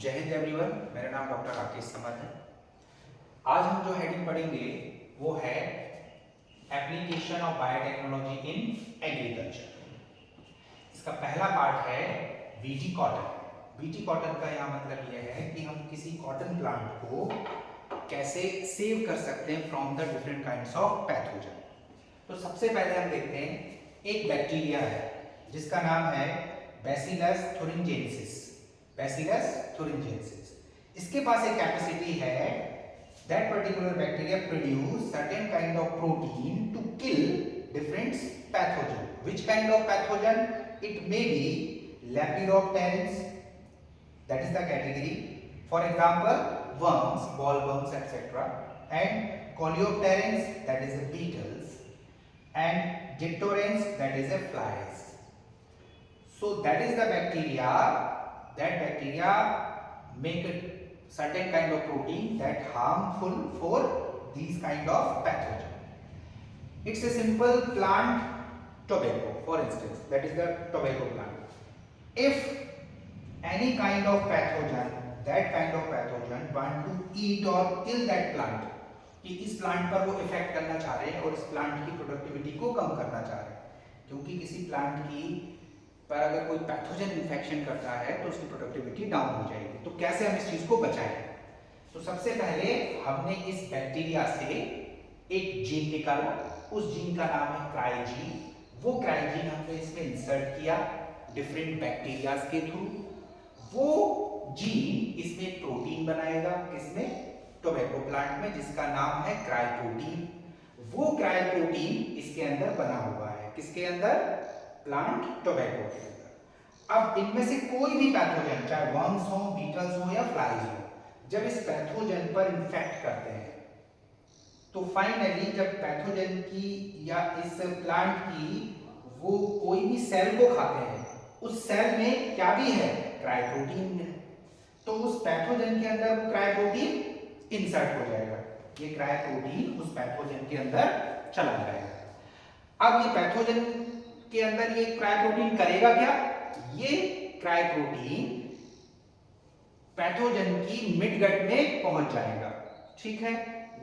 जय हिंद एवरीवन, मेरा नाम डॉक्टर राकेश समर है। आज हम जो हेडिंग पढ़ेंगे वो है application of biotechnology in agriculture. इसका पहला पार्ट है बीटी कॉटन। बीटी कॉटन का यहाँ मतलब यह है कि हम किसी कॉटन प्लांट को कैसे सेव कर सकते हैं from the different kinds of pathogen. तो सबसे पहले हम देखते हैं एक बैक्टीरिया है जिसका नाम है बैसिलस thuringiensis। बैसिलस thuringiensis, इसके पास एक कैपेसिटी है, that particular bacteria produce certain kind of protein to kill different pathogen. Which kind of pathogen? It may be Lepidopterans, that is the category. For example, worms, bollworms, etc. And Coleopterans, that is the beetles, and Dictorans, that is the flies. So that is the bacteria. That bacteria make a certain kind of protein that harmful for these kind of pathogen. It's a simple plant tobacco, for instance, that is the tobacco plant. If any kind of pathogen, that kind of pathogen want to eat or kill that plant, कि इस plant पर वो effect करना चाह रहे हैं और इस प्लांट की प्रोडक्टिविटी को कम करना चाह रहे हैं, क्योंकि किसी प्लांट की पर अगर कोई पैथोजन इन्फेक्शन करता है तो उसकी प्रोडक्टिविटी डाउन हो जाएगी। तो कैसे हम इस चीज को बचाएं? तो सबसे पहले हमने इस बैक्टीरिया से एक जीन निकाला, उस जीन का नाम है क्राइजीन। वो क्राइजीन हमने इसमें इंसर्ट किया डिफरेंट बैक्टीरियाज के थ्रू। वो जीन इसमें प्रोटीन बनाएगा, किसमें? टोबैको प्लांट में, जिसका नाम है क्राइप्रोटीन। वो क्राइप्रोटीन इसके अंदर बना हुआ है, किसके अंदर? प्लांट टोबैको के अंदर। अब इनमें से कोई भी पैथोजन, चाहे वर्म्स हो, बीटल्स हो या फ्लाइज हो, जब इस पैथोजन पर इन्फेक्ट करते हैं तो फाइनली जब पैथोजन की या इस प्लांट की वो कोई भी सेल को खाते हैं, उस सेल में क्या भी है? क्राइप्रोटीन है। तो उस पैथोजन के अंदर क्राइप्रोटीन इंसर्ट हो जाएगा। ये क्राइप्रोटीन उस पैथोजन के अंदर चला जाएगा। अब ये पैथोजन के अंदर ये क्राइप्रोटीन करेगा क्या? ये क्राइप्रोटीन पैथोजन की मिडगट में पहुंच जाएगा। ठीक है,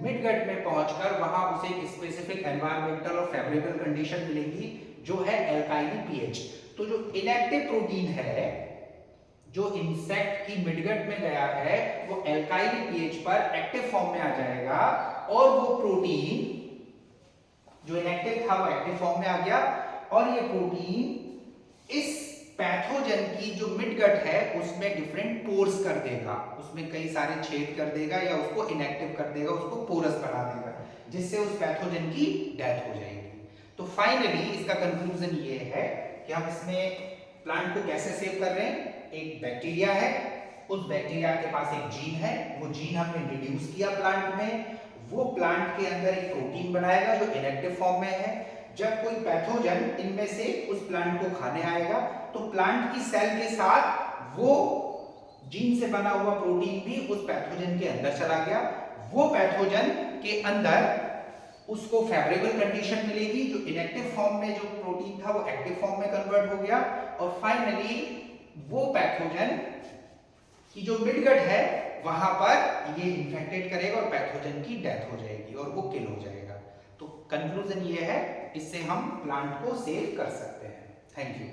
मिडगट में पहुंचकर वहां उसे एक स्पेसिफिक एनवायरमेंटल और फेवरेबल कंडीशन मिलेगी जो है एल्काइली पीएच। तो जो इनएक्टिव प्रोटीन है जो इंसेक्ट की मिडगट में गया है वो एल्काइली पीएच पर एक्टिव फॉर्म में आ जाएगा और वो प्रोटीन जो इनएक्टिव था वो एक्टिव फॉर्म में आ गया और ये प्रोटीन इस पैथोजन की जो मिडगट है उसमें डिफरेंट पोर्स कर देगा, उसमें कई सारे छेद कर देगा या उसको इनएक्टिव कर देगा, उसको पोरस बना देगा, जिससे उस पैथोजन की डेथ हो जाएगी। तो फाइनली इसका कंक्लूजन ये है कि हम इसमें प्लांट को कैसे सेव कर रहे हैं। एक बैक्टीरिया है, उस बैक्टीरिया के पास एक जीन है, वो जीन हमने इंट्रोड्यूस किया प्लांट में, वो प्लांट के अंदर एक प्रोटीन बनाएगा जो इनएक्टिव फॉर्म में है। जब कोई पैथोजन इनमें से उस प्लांट को खाने आएगा तो प्लांट की सेल के साथ वो जीन से बना हुआ प्रोटीन भी उस पैथोजन के अंदर चला गया। वो पैथोजन के अंदर उसको फेवरेबल कंडीशन मिलेगी, जो इनएक्टिव फॉर्म में जो प्रोटीन था वो एक्टिव फॉर्म में कन्वर्ट हो गया और फाइनली वो पैथोजन की जो मिडगट है वहां पर ये इन्फेक्टेड करेगा और पैथोजन की डेथ हो जाएगी और वो किल हो जाएगा। तो कंक्लूजन ये है, इससे हम प्लांट को सेव कर सकते हैं। Thank you.